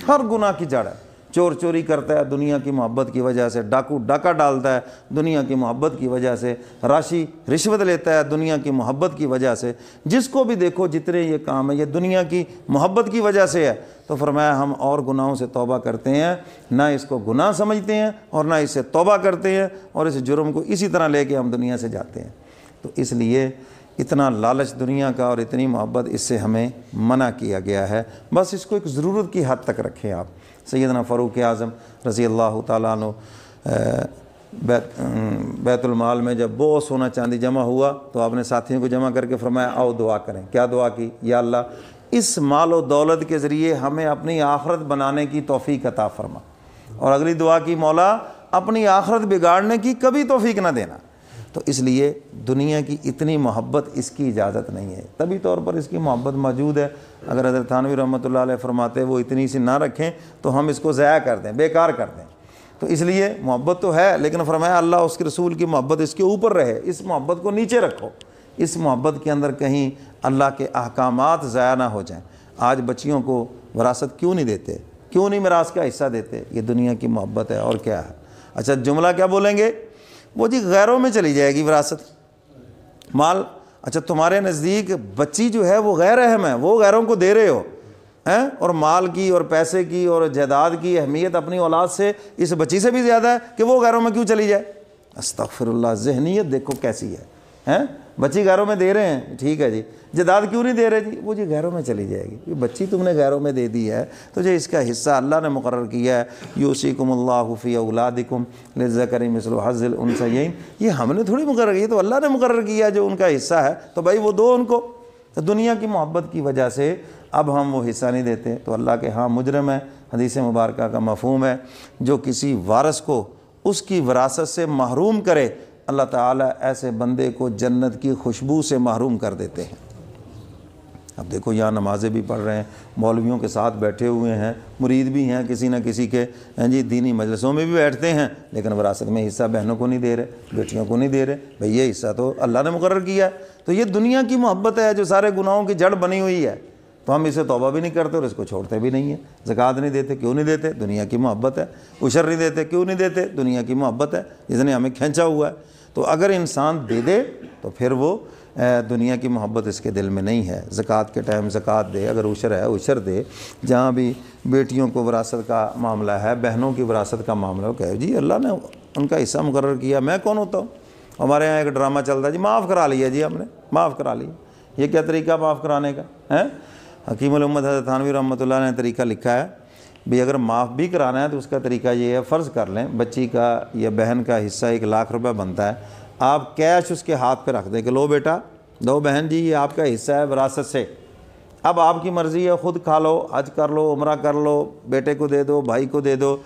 ہر گناہ کی جڑ ہے۔ چور چوری کرتا ہے دنیا کی محبت کی وجہ سے، ڈاکو ڈاکہ ڈالتا ہے دنیا کی محبت کی وجہ سے، راشی رشوت لیتا ہے دنیا کی محبت کی وجہ سے، جس کو بھی دیکھو جتنے یہ کام ہے یہ دنیا کی محبت کی وجہ سے ہے۔ تو فرمایا ہم اور گناہوں سے توبہ کرتے ہیں، نہ اس کو گناہ سمجھتے ہیں اور نہ اس سے توبہ کرتے ہیں، اور اس جرم کو اسی طرح لے کے ہم دنیا سے جاتے ہیں۔ تو اس لیے اتنا لالچ دنیا کا اور اتنی محبت اس سے ہمیں منع کیا گیا ہے، بس اس کو ایک ضرورت کی حد تک رکھیں آپ۔ سیدنا فاروق اعظم رضی اللہ تعالیٰ عنہ بیت المال میں جب بہت سونا چاندی جمع ہوا تو آپ نے ساتھیوں کو جمع کر کے فرمایا آؤ دعا کریں۔ کیا دعا کی؟ یا اللہ اس مال و دولت کے ذریعے ہمیں اپنی آخرت بنانے کی توفیق عطا فرما، اور اگلی دعا کی مولا اپنی آخرت بگاڑنے کی کبھی توفیق نہ دینا۔ تو اس لیے دنیا کی اتنی محبت اس کی اجازت نہیں ہے، طبی طور پر اس کی محبت موجود ہے۔ اگر حضرت تھانوی رحمۃ اللہ علیہ فرماتے وہ اتنی سی نہ رکھیں تو ہم اس کو ضائع کر دیں، بیکار کر دیں۔ تو اس لیے محبت تو ہے، لیکن فرمایا اللہ اس کے رسول کی محبت اس کے اوپر رہے، اس محبت کو نیچے رکھو، اس محبت کے اندر کہیں اللہ کے احکامات ضائع نہ ہو جائیں۔ آج بچیوں کو وراثت کیوں نہیں دیتے، کیوں نہیں میراث کا حصہ دیتے؟ یہ دنیا کی محبت ہے اور کیا ہے۔ اچھا جملہ کیا بولیں گے؟ وہ جی غیروں میں چلی جائے گی وراثت، مال۔ اچھا تمہارے نزدیک بچی جو ہے وہ غیر اہم ہے، وہ غیروں کو دے رہے ہو، اور مال کی اور پیسے کی اور جائیداد کی اہمیت اپنی اولاد سے اس بچی سے بھی زیادہ ہے کہ وہ غیروں میں کیوں چلی جائے؟ استغفر اللہ، ذہنیت دیکھو کیسی ہے۔ بچی غیروں میں دے رہے ہیں، ٹھیک ہے جی، جائیداد کیوں نہیں دے رہے جی؟ وہ جی غیروں میں چلی جائے گی۔ یہ بچی تم نے غیروں میں دے دی ہے تو جو اس کا حصہ اللہ نے مقرر کیا ہے، یوصیکم اللہ فی اولادکم للذکر مثل حظ الانثیین، یہ ہم نے تھوڑی مقرر کیا، تو اللہ نے مقرر کیا جو ان کا حصہ ہے تو بھائی وہ دو ان کو۔ تو دنیا کی محبت کی وجہ سے اب ہم وہ حصہ نہیں دیتے تو اللہ کے ہاں مجرم ہے۔ حدیث مبارکہ کا مفہوم ہے جو کسی وارث کو اس کی وراثت سے محروم کرے، اللہ تعالیٰ ایسے بندے کو جنت کی خوشبو سے محروم کر دیتے ہیں۔ اب دیکھو یہاں نمازیں بھی پڑھ رہے ہیں، مولویوں کے ساتھ بیٹھے ہوئے ہیں، مرید بھی ہیں کسی نہ کسی کے، جی دینی مجلسوں میں بھی بیٹھتے ہیں، لیکن وراثت میں حصہ بہنوں کو نہیں دے رہے، بیٹیوں کو نہیں دے رہے۔ بھئی یہ حصہ تو اللہ نے مقرر کیا ہے۔ تو یہ دنیا کی محبت ہے جو سارے گناہوں کی جڑ بنی ہوئی ہے، تو ہم اسے توبہ بھی نہیں کرتے اور اس کو چھوڑتے بھی نہیں ہیں۔ زکوٰۃ نہیں دیتے، کیوں نہیں دیتے؟ دنیا کی محبت ہے۔ عشر نہیں دیتے، کیوں نہیں دیتے؟ دنیا کی محبت ہے جس نے ہمیں کھینچا ہوا ہے۔ تو اگر انسان دے دے تو پھر وہ دنیا کی محبت اس کے دل میں نہیں ہے۔ زکوٰۃ کے ٹائم زکوٰۃ دے، اگر عشر ہے عشر دے۔ جہاں بھی بیٹیوں کو وراثت کا معاملہ ہے، بہنوں کی وراثت کا معاملہ، وہ کہے جی اللہ نے ان کا حصہ مقرر کیا، میں کون ہوتا ہوں؟ ہمارے یہاں ایک ڈرامہ چلتا ہے جی معاف کرا لیا جی ہم نے، معاف کرا لیا۔ یہ کیا طریقہ معاف کرانے کا ہے؟ حکیم الامت حضرت تھانوی رحمۃ اللہ نے طریقہ لکھا ہے بھی اگر معاف بھی کرانا ہے تو اس کا طریقہ یہ ہے، فرض کر لیں بچی کا یا بہن کا حصہ 1 لاکھ روپے بنتا ہے، آپ کیش اس کے ہاتھ پہ رکھ دیں کہ لو بیٹا، دو بہن جی یہ آپ کا حصہ ہے وراثت سے، اب آپ کی مرضی ہے، خود کھا لو، حج کر لو، عمرہ کر لو، بیٹے کو دے دو، بھائی کو دے دو،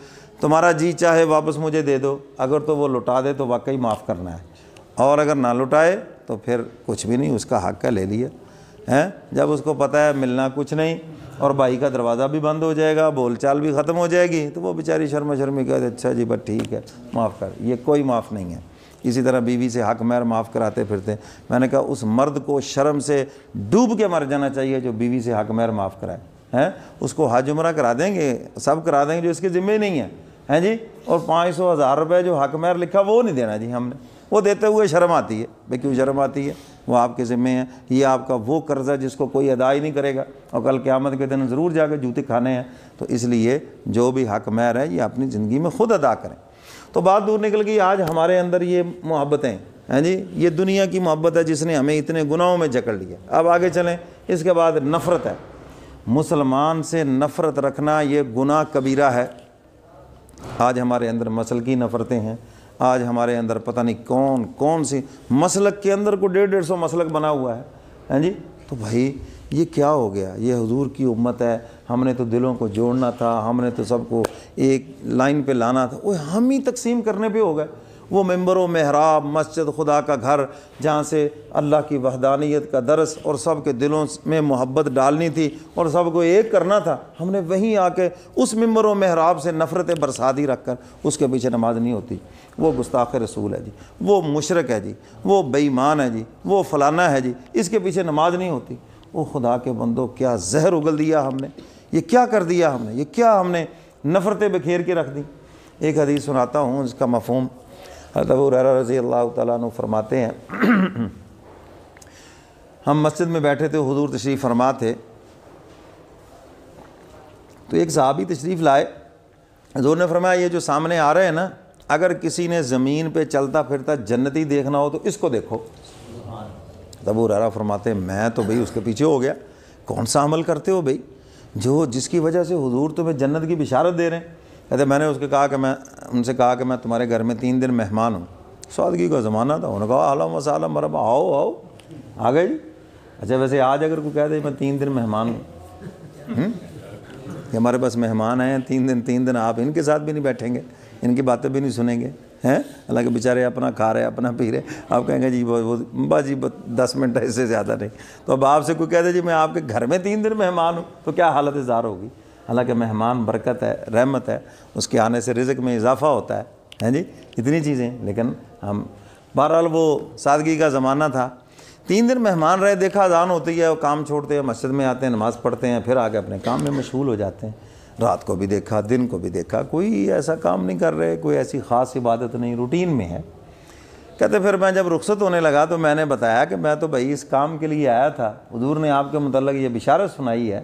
تمہارا جی چاہے واپس مجھے دے دو۔ اگر تو وہ لٹا دے تو واقعی معاف کرنا ہے، اور اگر نہ لٹائے تو پھر کچھ بھی نہیں، اس کا حق کا لے لیا ہے۔ جب اس کو پتہ ہے ملنا کچھ نہیں اور بھائی کا دروازہ بھی بند ہو جائے گا، بول چال بھی ختم ہو جائے گی، تو وہ بیچاری شرم شرمی کہتے اچھا جی بس ٹھیک ہے معاف کر، یہ کوئی معاف نہیں ہے۔ اسی طرح بیوی سے حق مہر معاف کراتے پھرتے، میں نے کہا اس مرد کو شرم سے ڈوب کے مر جانا چاہیے جو بیوی سے حق مہر معاف کرائے ہیں۔ اس کو حج عمرہ کرا دیں گے، سب کرا دیں گے جو اس کے ذمہ ہی نہیں ہے جی، اور 500,000 روپے جو حق مہر لکھا وہ نہیں دینا جی ہم نے، وہ دیتے ہوئے شرم آتی ہے۔ بھائی کیوں شرم آتی ہے؟ وہ آپ کے ذمہ ہیں، یہ آپ کا وہ قرض ہے جس کو کوئی ادا ہی نہیں کرے گا اور کل قیامت کے دن ضرور جا کے جوتے کھانے ہیں، تو اس لیے جو بھی حق مہر ہے یہ اپنی زندگی میں خود ادا کریں۔ تو بات دور نکل گئی، آج ہمارے اندر یہ محبتیں ہیں جی، یہ دنیا کی محبت ہے جس نے ہمیں اتنے گناہوں میں جکڑ لیا۔ اب آگے چلیں، اس کے بعد نفرت ہے۔ مسلمان سے نفرت رکھنا یہ گناہ کبیرہ ہے۔ آج ہمارے اندر مسلکی نفرتیں ہیں، آج ہمارے اندر پتہ نہیں کون کون سی مسلک کے اندر کو 150 مسلک بنا ہوا ہے ہیں جی۔ تو بھائی یہ کیا ہو گیا؟ یہ حضور کی امت ہے، ہم نے تو دلوں کو جوڑنا تھا، ہم نے تو سب کو ایک لائن پہ لانا تھا، وہ ہم ہی تقسیم کرنے پہ ہو گئے۔ وہ ممبر و محراب، مسجد خدا کا گھر جہاں سے اللہ کی وحدانیت کا درس اور سب کے دلوں میں محبت ڈالنی تھی اور سب کو ایک کرنا تھا، ہم نے وہیں آ کے اس ممبر و محراب سے نفرتیں برسا دی رکھ کر اس کے پیچھے نماز نہیں ہوتی۔ وہ گستاخ رسول ہے جی، وہ مشرک ہے جی، وہ بے ایمان ہے جی، وہ فلانا ہے جی، اس کے پیچھے نماز نہیں ہوتی۔ وہ خدا کے بندو کیا زہر اگل دیا ہم نے، یہ کیا کر دیا ہم نے، یہ کیا ہم نے نفرتیں بکھیر کے رکھ دیں۔ ایک حدیث سناتا ہوں، اس کا مفہوم حضرت ابو ہریرہ رضی اللہ تعالیٰ عنہ فرماتے ہیں، ہم مسجد میں بیٹھے تھے، حضور تشریف فرما تھے، تو ایک صحابی تشریف لائے، حضور نے فرمایا یہ جو سامنے آ رہے ہیں نا، اگر کسی نے زمین پہ چلتا پھرتا جنتی دیکھنا ہو تو اس کو دیکھو۔ ابو ہریرہ فرماتے ہیں میں تو بھئی اس کے پیچھے ہو گیا، کون سا عمل کرتے ہو بھئی جس کی وجہ سے حضور تمہیں جنت کی بشارت دے رہے ہیں؟ کہتے میں نے ان سے کہا کہ میں تمہارے گھر میں 3 دن مہمان ہوں۔ سادگی کا زمانہ تھا، انہوں نے کہا اہلا و سہلا مرحبا، آؤ آ گئے جی۔ اچھا ویسے آج اگر کوئی کہہ دے میں 3 دن مہمان ہوں، کہ ہمارے پاس مہمان ہیں 3 دن آپ ان کے ساتھ بھی نہیں بیٹھیں گے، ان کی باتیں بھی نہیں سنیں گے ہیں، حالانکہ بیچارے اپنا کھا رہے اپنا پی رہے، آپ کہیں گے جی بس جی 10 منٹ ہے، اس سے زیادہ نہیں۔ تو اب آپ سے کوئی کہہ دے جی میں آپ کے گھر میں 3 دن مہمان ہوں، تو کیا حالت اظہار ہوگی؟ حالانکہ مہمان برکت ہے، رحمت ہے، اس کے آنے سے رزق میں اضافہ ہوتا ہے جی، اتنی چیزیں۔ لیکن ہم بہرحال وہ سادگی کا زمانہ تھا، 3 دن مہمان رہے، دیکھا اذان ہوتی ہے، وہ کام چھوڑتے ہیں، مسجد میں آتے ہیں، نماز پڑھتے ہیں، پھر آگے اپنے کام میں مشغول ہو جاتے ہیں۔ رات کو بھی دیکھا، دن کو بھی دیکھا، کوئی ایسا کام نہیں کر رہے، کوئی ایسی خاص عبادت نہیں، روٹین میں ہے۔ کہتے پھر میں جب رخصت ہونے لگا تو میں نے بتایا کہ میں تو بھائی اس کام کے لیے آیا تھا، حضور نے آپ کے متعلق یہ بشارت سنائی ہے،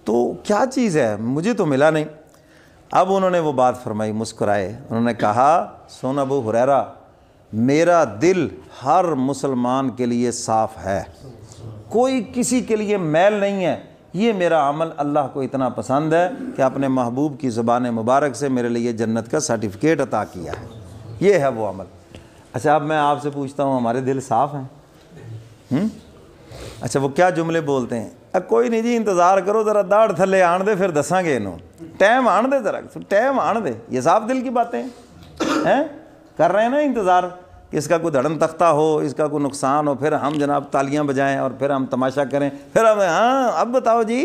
تو کیا چیز ہے، مجھے تو ملا نہیں۔ اب انہوں نے وہ بات فرمائی، مسکرائے، انہوں نے کہا سن ابو ہریرہ، میرا دل ہر مسلمان کے لیے صاف ہے، کوئی کسی کے لیے میل نہیں ہے، یہ میرا عمل اللہ کو اتنا پسند ہے کہ اپنے محبوب کی زبان مبارک سے میرے لیے جنت کا سرٹیفکیٹ عطا کیا ہے، یہ ہے وہ عمل۔ اچھا اب میں آپ سے پوچھتا ہوں ہمارے دل صاف ہیں؟ اچھا وہ کیا جملے بولتے ہیں، کوئی نہیں جی انتظار کرو ذرا، داڑھ تھلے آن دے پھر دساں گے انہوں، ٹائم آن دے ذرا، ٹائم آن دے، یہ صاف دل کی باتیں ہیں، کر رہے ہیں نا انتظار کہ اس کا کوئی دھڑن تختہ ہو، اس کا کوئی نقصان ہو، پھر ہم جناب تالیاں بجائیں اور پھر ہم تماشا کریں، پھر ہم ہاں اب بتاؤ جی،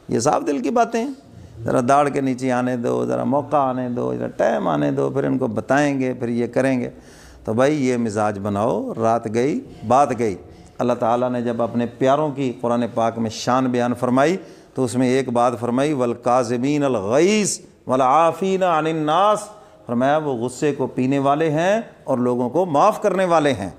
یہ صاف دل کی باتیں ہیں۔ ذرا داڑھ کے نیچے آنے دو، ذرا موقع آنے دو، ذرا ٹائم آنے دو، پھر ان کو بتائیں گے، پھر یہ کریں گے۔ تو بھائی یہ مزاج بناؤ، رات گئی بات گئی۔ اللہ تعالیٰ نے جب اپنے پیاروں کی قرآن پاک میں شان بیان فرمائی تو اس میں ایک بات فرمائی، والکاظمین الغیظ والعافین عن الناس، فرمایا وہ غصے کو پینے والے ہیں اور لوگوں کو معاف کرنے والے ہیں۔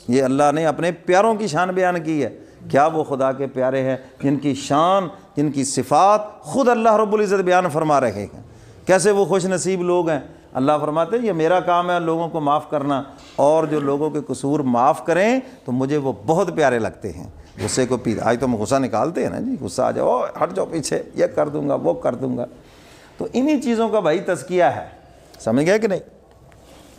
یہ اللہ نے اپنے پیاروں کی شان بیان کی ہے۔ کیا وہ خدا کے پیارے ہیں جن کی شان، جن کی صفات خود اللہ رب العزت بیان فرما رہے ہیں؟ کیسے وہ خوش نصیب لوگ ہیں۔ اللہ فرماتے ہیں یہ میرا کام ہے لوگوں کو معاف کرنا، اور جو لوگوں کے قصور معاف کریں تو مجھے وہ بہت پیارے لگتے ہیں۔ غصے کو آج تو ہم غصہ نکالتے ہیں نا جی، غصہ آ جاؤ ہٹ جاؤ پیچھے، یہ کر دوں گا وہ کر دوں گا، تو انہی چیزوں کا بھائی تزکیہ ہے، سمجھ گئے کہ نہیں؟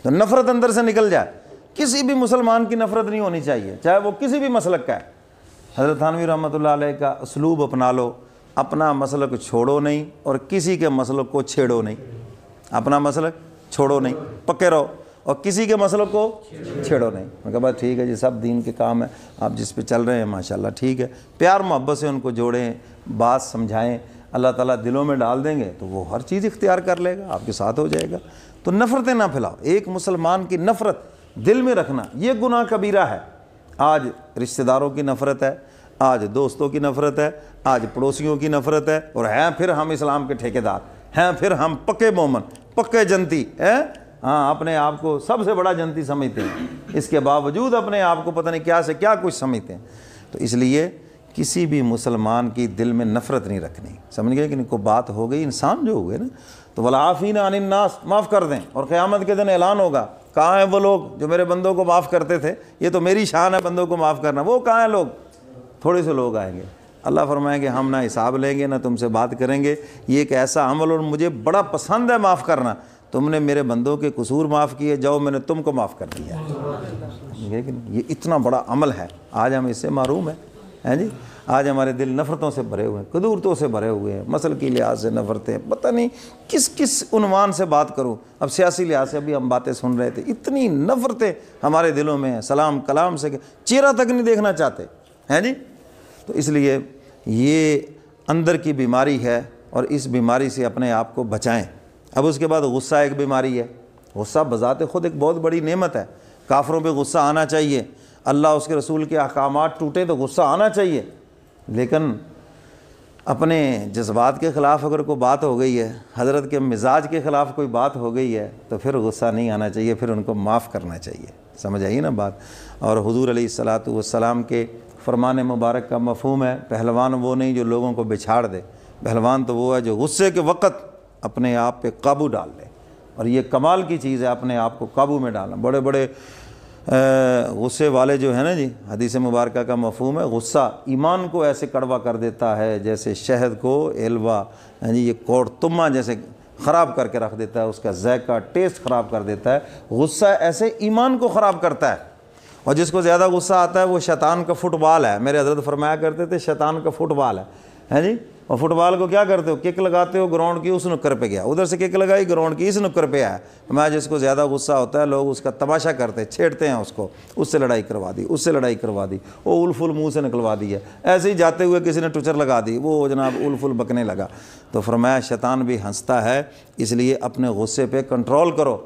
تو نفرت اندر سے نکل جائے، کسی بھی مسلمان کی نفرت نہیں ہونی چاہیے، چاہے وہ کسی بھی مسلک کا ہے۔ حضرت تھانوی رحمۃ اللہ علیہ کا اسلوب اپنا لو، اپنا مسلک چھوڑو نہیں اور کسی کے مسلک کو چھیڑو نہیں، اپنا مسلک چھوڑو نہیں، پکے رہو، اور کسی کے مسئلوں کو چھیڑو نہیں۔ میں کہا بس ٹھیک ہے جی، سب دین کے کام ہیں، آپ جس پہ چل رہے ہیں ماشاءاللہ ٹھیک ہے، پیار محبت سے ان کو جوڑیں، بات سمجھائیں، اللہ تعالیٰ دلوں میں ڈال دیں گے تو وہ ہر چیز اختیار کر لے گا، آپ کے ساتھ ہو جائے گا۔ تو نفرتیں نہ پھیلاؤ، ایک مسلمان کی نفرت دل میں رکھنا یہ گناہ کبیرہ ہے۔ آج رشتہ داروں کی نفرت ہے، آج دوستوں کی نفرت ہے، آج پڑوسیوں کی نفرت ہے، اور ہیں پھر ہم اسلام کے ٹھیکیدار ہیں، پھر ہم پکے مومن، پکے جنتی ہیں، ہاں اپنے آپ کو سب سے بڑا جنتی سمجھتے ہیں، اس کے باوجود اپنے آپ کو پتہ نہیں کیا سے کیا کچھ سمجھتے ہیں۔ تو اس لیے کسی بھی مسلمان کی دل میں نفرت نہیں رکھنی، سمجھ گئے کہ نہیں؟ کوئی بات ہو گئی، انسان جو ہوئے نا، تو والعافین عن الناس، معاف کر دیں، اور قیامت کے دن اعلان ہوگا کہاں ہیں وہ لوگ جو میرے بندوں کو معاف کرتے تھے؟ یہ تو میری شان ہے بندوں کو معاف کرنا، وہ کہاں ہیں لوگ؟ تھوڑے سے لوگ آئیں گے، اللہ فرمائیں گے ہم نہ حساب لیں گے نہ تم سے بات کریں گے، یہ ایک ایسا عمل اور مجھے بڑا پسند ہے معاف کرنا، تم نے میرے بندوں کے قصور معاف کیے، جاؤ میں نے تم کو معاف کر دیا۔ یہ اتنا بڑا عمل ہے، آج ہم اس سے محروم ہیں جی۔ آج ہمارے دل نفرتوں سے بھرے ہوئے ہیں، قدورتوں سے بھرے ہوئے ہیں، مسل کی لحاظ سے نفرتیں، پتہ نہیں کس کس عنوان سے بات کروں۔ اب سیاسی لحاظ سے بھی ہم باتیں سن رہے تھے، اتنی نفرتیں ہمارے دلوں میں ہیں، سلام کلام سے چہرہ تک نہیں دیکھنا چاہتے ہیں جی۔ تو اس لیے یہ اندر کی بیماری ہے، اور اس بیماری سے اپنے آپ کو بچائیں۔ اب اس کے بعد غصہ ایک بیماری ہے۔ غصہ بذات خود ایک بہت بڑی نعمت ہے، کافروں پہ غصہ آنا چاہیے، اللہ اس کے رسول کے احکامات ٹوٹے تو غصہ آنا چاہیے، لیکن اپنے جذبات کے خلاف اگر کوئی بات ہو گئی ہے، حضرت کے مزاج کے خلاف کوئی بات ہو گئی ہے، تو پھر غصہ نہیں آنا چاہیے، پھر ان کو معاف کرنا چاہیے۔ سمجھ آئی نا بات؟ اور حضور علیہ الصلاۃ والسلام کے فرمان مبارک کا مفہوم ہے، پہلوان وہ نہیں جو لوگوں کو بچھاڑ دے، پہلوان تو وہ ہے جو غصے کے وقت اپنے آپ پہ قابو ڈال لے، اور یہ کمال کی چیز ہے اپنے آپ کو قابو میں ڈالنا۔ بڑے بڑے غصے والے جو ہیں نا جی، حدیث مبارکہ کا مفہوم ہے غصہ ایمان کو ایسے کڑوا کر دیتا ہے جیسے شہد کو ایلوا جی یہ کوڑ تما جیسے خراب کر کے رکھ دیتا ہے، اس کا ذائقہ ٹیسٹ خراب کر دیتا ہے۔ غصہ ایسے ایمان کو خراب کرتا ہے، اور جس کو زیادہ غصہ آتا ہے وہ شیطان کا فٹ بال ہے۔ میرے حضرت فرمایا کرتے تھے شیطان کا فٹ بال ہے جی، اور فٹ بال کو کیا کرتے ہو؟ کک لگاتے ہو گراؤنڈ کی، اس نکر پہ گیا، ادھر سے کک لگائی گراؤنڈ کی، اس نکر پہ آیا۔ میں جس کو زیادہ غصہ ہوتا ہے لوگ اس کا تماشا کرتے چھیڑتے ہیں، اس کو اس سے لڑائی کروا دی، اس سے لڑائی کروا دی، وہ اول فل منہ سے نکلوا دی ہے، ایسے ہی جاتے ہوئے کسی نے ٹچر لگا دی، وہ جناب اول فل بکنے لگا۔ تو فرمایا شیطان بھی ہنستا ہے، اس لیے اپنے غصے پہ کنٹرول کرو۔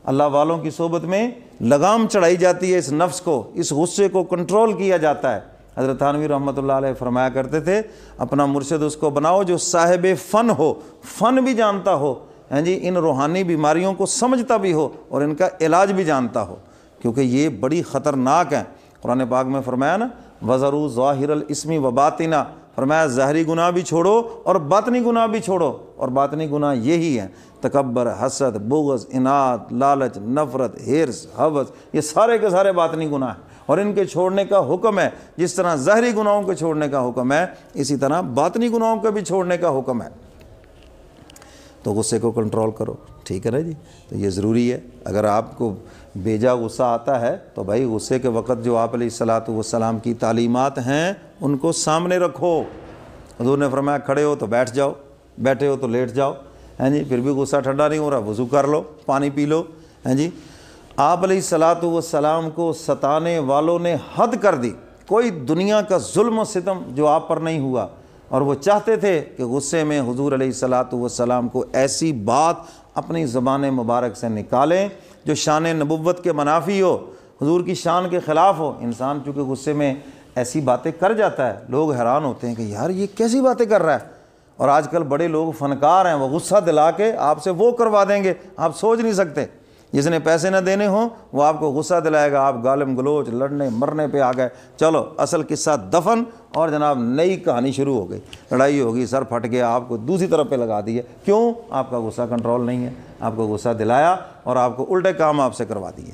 اللہ والوں کی صحبت میں لگام چڑھائی جاتی ہے، اس نفس کو، اس غصے کو کنٹرول کیا جاتا ہے۔ حضرت تھانوی رحمۃ اللہ علیہ فرمایا کرتے تھے اپنا مرشد اس کو بناؤ جو صاحب فن ہو، فن بھی جانتا ہو ہیں جی، ان روحانی بیماریوں کو سمجھتا بھی ہو اور ان کا علاج بھی جانتا ہو، کیونکہ یہ بڑی خطرناک ہیں۔ قرآن پاک میں فرمایا نا وَذَرُوا ظَاهِرَ الْإِثْمِ وَبَاطِنَهُ، فرمایا ظاہری گناہ بھی چھوڑو اور باطنی گناہ بھی چھوڑو، اور باطنی گناہ یہی ہیں تکبر، حسد، بغض، اناد، لالچ، نفرت، ہرس، ہوس، یہ سارے کے سارے باطنی گناہ ہیں، اور ان کے چھوڑنے کا حکم ہے۔ جس طرح ظاہری گناہوں کے چھوڑنے کا حکم ہے، اسی طرح باطنی گناہوں کا بھی چھوڑنے کا حکم ہے۔ تو غصے کو کنٹرول کرو، ٹھیک ہے نا جی؟ تو یہ ضروری ہے۔ اگر آپ کو بیجا غصہ آتا ہے تو بھائی غصے کے وقت جو آپ علیہ الصلاۃ والسلام کی تعلیمات ہیں ان کو سامنے رکھو۔ حضور نے فرمایا کھڑے ہو تو بیٹھ جاؤ، بیٹھے ہو تو لیٹ جاؤ، ہیں جی، پھر بھی غصہ ٹھنڈا نہیں ہو رہا وضو کر لو، پانی پی لو، ہیں جی۔ آپ علیہ الصلاۃ والسلام کو ستانے والوں نے حد کر دی، کوئی دنیا کا ظلم و ستم جو آپ پر نہیں ہوا، اور وہ چاہتے تھے کہ غصے میں حضور علیہ الصلاۃ والسلام کو ایسی بات اپنی زبان مبارک سے نکالیں جو شان نبوت کے منافی ہو، حضور کی شان کے خلاف ہو۔ انسان چونکہ غصے میں ایسی باتیں کر جاتا ہے، لوگ حیران ہوتے ہیں کہ یار یہ کیسی باتیں کر رہا ہے، اور آج کل بڑے لوگ فنکار ہیں، وہ غصہ دلا کے آپ سے وہ کروا دیں گے آپ سوچ نہیں سکتے۔ جس نے پیسے نہ دینے ہوں وہ آپ کو غصہ دلائے گا، آپ گالم گلوچ لڑنے مرنے پہ آ گئے، چلو اصل قصہ دفن، اور جناب نئی کہانی شروع ہو گئی، لڑائی ہوگی، سر پھٹ گیا، آپ کو دوسری طرف پہ لگا دیے۔ کیوں؟ آپ کا غصہ کنٹرول نہیں ہے، آپ کو غصہ دلایا اور آپ کو الٹے کام آپ سے کروا دیے۔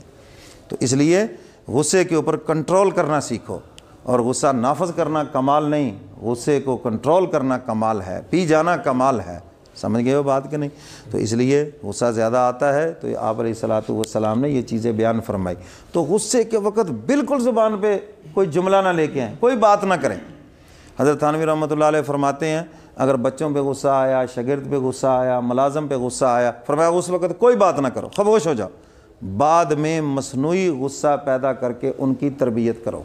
تو اس لیے غصے کے اوپر کنٹرول کرنا سیکھو، اور غصہ نافذ کرنا کمال نہیں، غصے کو کنٹرول کرنا کمال ہے، پی جانا کمال ہے۔ سمجھ گئے ہو بات کہ نہیں؟ تو اس لیے غصہ زیادہ آتا ہے تو آپ علیہ الصلاۃ والسلام نے یہ چیزیں بیان فرمائی۔ تو غصے کے وقت بالکل زبان پہ کوئی جملہ نہ لے کے آئیں، کوئی بات نہ کریں۔ حضرت تھانوی رحمۃ اللہ علیہ فرماتے ہیں اگر بچوں پہ غصہ آیا، شاگرد پہ غصہ آیا، ملازم پہ غصہ آیا، فرمایا اس وقت کوئی بات نہ کرو، خاموش ہو جاؤ، بعد میں مصنوعی غصہ پیدا کر کے ان کی تربیت کرو۔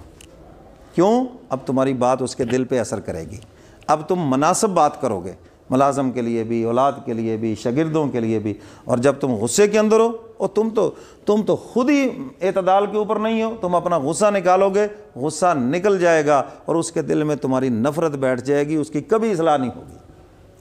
کیوں؟ اب تمہاری بات اس کے دل پہ اثر کرے گی، اب تم مناسب بات کرو گے، ملازم کے لیے بھی، اولاد کے لیے بھی، شاگردوں کے لیے بھی۔ اور جب تم غصے کے اندر ہو اور تم تو خود ہی اعتدال کے اوپر نہیں ہو، تم اپنا غصہ نکالو گے، غصہ نکل جائے گا اور اس کے دل میں تمہاری نفرت بیٹھ جائے گی، اس کی کبھی اصلاح نہیں ہوگی۔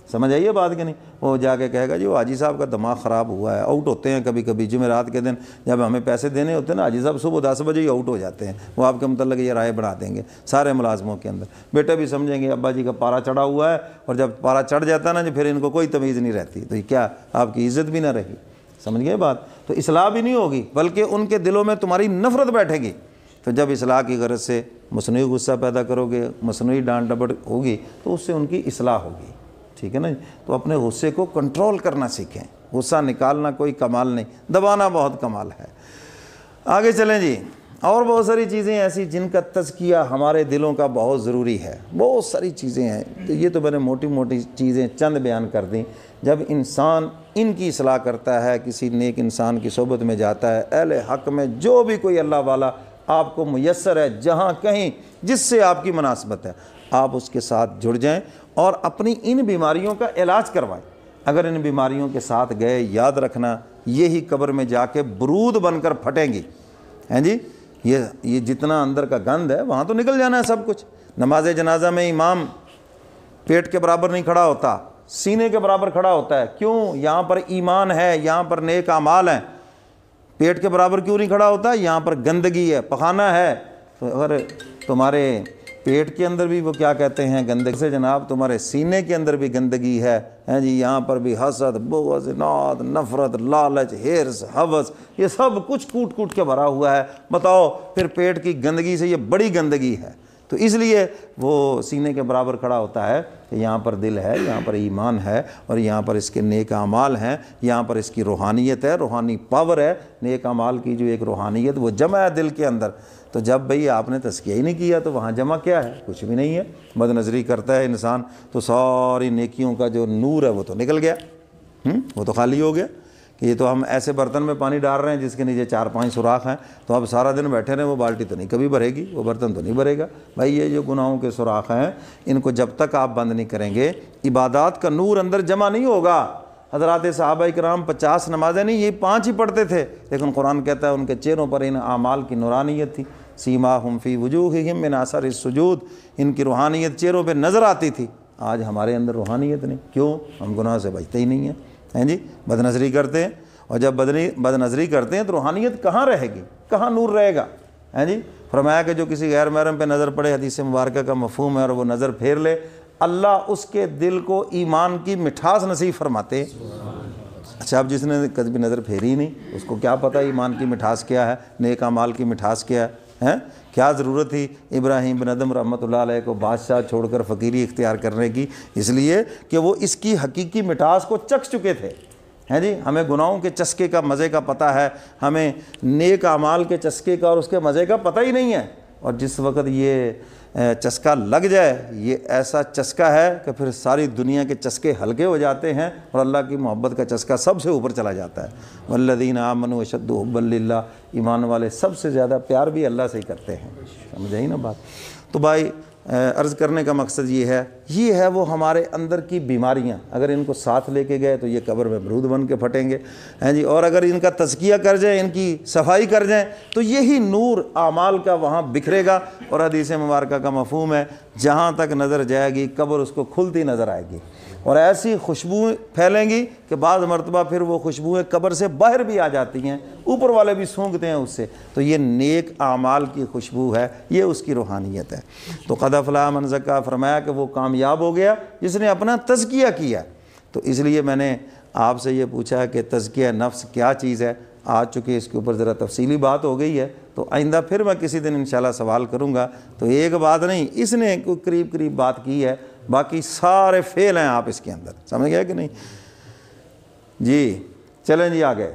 سمجھ آئیے بات کہ نہیں؟ وہ جا کے کہے گا جی وہ حاجی صاحب کا دماغ خراب ہوا ہے، آؤٹ ہوتے ہیں کبھی کبھی جمعرات کے دن جب ہمیں پیسے دینے ہوتے ہیں نا، حاجی صاحب صبح 10 بجے ہی آؤٹ ہو جاتے ہیں، وہ آپ کے متعلق یہ رائے بنا دیں گے سارے ملازموں کے اندر۔ بیٹے بھی سمجھیں گے ابا جی کا پارا چڑھا ہوا ہے، اور جب پارا چڑھ جاتا ہے نا پھر ان کو کوئی تمیز نہیں رہتی، تو یہ کیا آپ کی عزت بھی نہ رہی۔ سمجھ گئے بات؟ تو اصلاح بھی نہیں ہوگی بلکہ ان کے دلوں میں تمہاری نفرت بیٹھے گی۔ تو جب اصلاح کی غرض سے مصنوعی غصہ پیدا کرو گے، مصنوعی ڈانٹ ڈپٹ ہوگی تو اس سے ان کی اصلاح ہوگی، ٹھیک ہے نا؟ تو اپنے غصے کو کنٹرول کرنا سیکھیں، غصہ نکالنا کوئی کمال نہیں، دبانا بہت کمال ہے۔ آگے چلیں جی، اور بہت ساری چیزیں ایسی جن کا تزکیہ ہمارے دلوں کا بہت ضروری ہے، بہت ساری چیزیں ہیں، تو یہ تو میں نے موٹی موٹی چیزیں چند بیان کر دیں۔ جب انسان ان کی اصلاح کرتا ہے، کسی نیک انسان کی صحبت میں جاتا ہے، اہل حق میں جو بھی کوئی اللہ والا آپ کو میسر ہے، جہاں کہیں جس سے آپ کی مناسبت ہے، آپ اس کے ساتھ جڑ جائیں اور اپنی ان بیماریوں کا علاج کروائیں۔ اگر ان بیماریوں کے ساتھ گئے، یاد رکھنا یہی قبر میں جا کے برود بن کر پھٹیں گی، ہیں جی؟ یہ جتنا اندر کا گند ہے وہاں تو نکل جانا ہے سب کچھ۔ نماز جنازہ میں امام پیٹ کے برابر نہیں کھڑا ہوتا، سینے کے برابر کھڑا ہوتا ہے۔ کیوں؟ یہاں پر ایمان ہے، یہاں پر نیک اعمال ہیں۔ پیٹ کے برابر کیوں نہیں کھڑا ہوتا؟ یہاں پر گندگی ہے، پخانہ ہے۔ تو اگر تمہارے پیٹ کے اندر بھی وہ کیا کہتے ہیں گندگی سے جناب، تمہارے سینے کے اندر بھی گندگی ہے جی، یہاں پر بھی حسد، بغض، عناد، نفرت، لالچ، ہرس، ہوس، یہ سب کچھ کوٹ کوٹ کے بھرا ہوا ہے۔ بتاؤ پھر پیٹ کی گندگی سے یہ بڑی گندگی ہے، تو اس لیے وہ سینے کے برابر کھڑا ہوتا ہے کہ یہاں پر دل ہے، یہاں پر ایمان ہے، اور یہاں پر اس کے نیک اعمال ہیں، یہاں پر اس کی روحانیت ہے، روحانی پاور ہے۔ نیک اعمال کی جو ایک روحانیت وہ جمع ہے دل کے اندر۔ تو جب بھئی آپ نے تزکیہ ہی نہیں کیا تو وہاں جمع کیا ہے؟ کچھ بھی نہیں ہے۔ بد نظری کرتا ہے انسان تو ساری نیکیوں کا جو نور ہے وہ تو نکل گیا، وہ تو خالی ہو گیا۔ کہ یہ تو ہم ایسے برتن میں پانی ڈال رہے ہیں جس کے نیچے 4-5 سوراخ ہیں، تو اب سارا دن بیٹھے رہیں، وہ بالٹی تو نہیں کبھی بھرے گی، وہ برتن تو نہیں بھرے گا۔ بھائی یہ جو گناہوں کے سوراخ ہیں ان کو جب تک آپ بند نہیں کریں گے، عبادات کا نور اندر جمع نہیں ہوگا۔ حضرات صحابہ کرام 50 نمازیں نہیں، یہ 5 ہی پڑھتے تھے، لیکن قرآن کہتا ہے ان کے چہروں پر ان اعمال کی نورانیت تھی۔ سیماہم فی وجوہہم من اثر السجود، ان کی روحانیت چہروں پہ نظر آتی تھی۔ آج ہمارے اندر روحانیت نہیں، کیوں؟ ہم گناہ سے بچتے ہی نہیں ہیں جی، بد نظری کرتے ہیں، اور جب بد نظری کرتے ہیں تو روحانیت کہاں رہے گی، کہاں نور رہے گا؟ جی فرمایا کہ جو کسی غیر محرم پہ نظر پڑے، حدیث مبارکہ کا مفہوم ہے، اور وہ نظر پھیر لے، اللہ اس کے دل کو ایمان کی مٹھاس نصیب فرماتے ہیں۔ اچھا، اب جس نے کبھی نظر پھیری نہیں اس کو کیا پتہ ایمان کی مٹھاس کیا ہے، نیک اعمال کی مٹھاس کیا ہے؟ کیا ضرورت تھی ابراہیم بن ادم رحمۃ اللہ علیہ کو بادشاہ چھوڑ کر فقیری اختیار کرنے کی؟ اس لیے کہ وہ اس کی حقیقی مٹھاس کو چکھ چکے تھے۔ جی ہمیں گناہوں کے چسکے کا مزے کا پتہ ہے، ہمیں نیک اعمال کے چسکے کا اور اس کے مزے کا پتہ ہی نہیں ہے۔ اور جس وقت یہ چسکا لگ جائے، یہ ایسا چسکا ہے کہ پھر ساری دنیا کے چسکے ہلکے ہو جاتے ہیں اور اللہ کی محبت کا چسکا سب سے اوپر چلا جاتا ہے۔ والذین آمنوا اشد حبا للہ، ایمان والے سب سے زیادہ پیار بھی اللہ سے ہی کرتے ہیں۔ سمجھ آئی نا بات؟ تو بھائی عرض کرنے کا مقصد یہ ہے وہ ہمارے اندر کی بیماریاں، اگر ان کو ساتھ لے کے گئے تو یہ قبر میں برود بن کے پھٹیں گے جی، اور اگر ان کا تزکیہ کر جائیں، ان کی صفائی کر جائیں، تو یہی نور اعمال کا وہاں بکھرے گا۔ اور حدیث مبارکہ کا مفہوم ہے جہاں تک نظر جائے گی قبر اس کو کھلتی نظر آئے گی، اور ایسی خوشبوئیں پھیلیں گی کہ بعض مرتبہ پھر وہ خوشبوئیں قبر سے باہر بھی آ جاتی ہیں، اوپر والے بھی سونگھتے ہیں اس سے۔ تو یہ نیک اعمال کی خوشبو ہے، یہ اس کی روحانیت ہے۔ تو قد افلح من زکا، فرمایا کہ وہ کامیاب ہو گیا جس نے اپنا تزکیہ کیا۔ تو اس لیے میں نے آپ سے یہ پوچھا کہ تزکیہ نفس کیا چیز ہے۔ آج چونکہ اس کے اوپر ذرا تفصیلی بات ہو گئی ہے، تو آئندہ پھر میں کسی دن انشاءاللہ سوال کروں گا۔ تو ایک بات نہیں، اس نے کوئی قریب بات کی ہے، باقی سارے فعل ہیں آپ اس کے اندر۔ سمجھ گئے کہ نہیں؟ جی چلیں جی آگے۔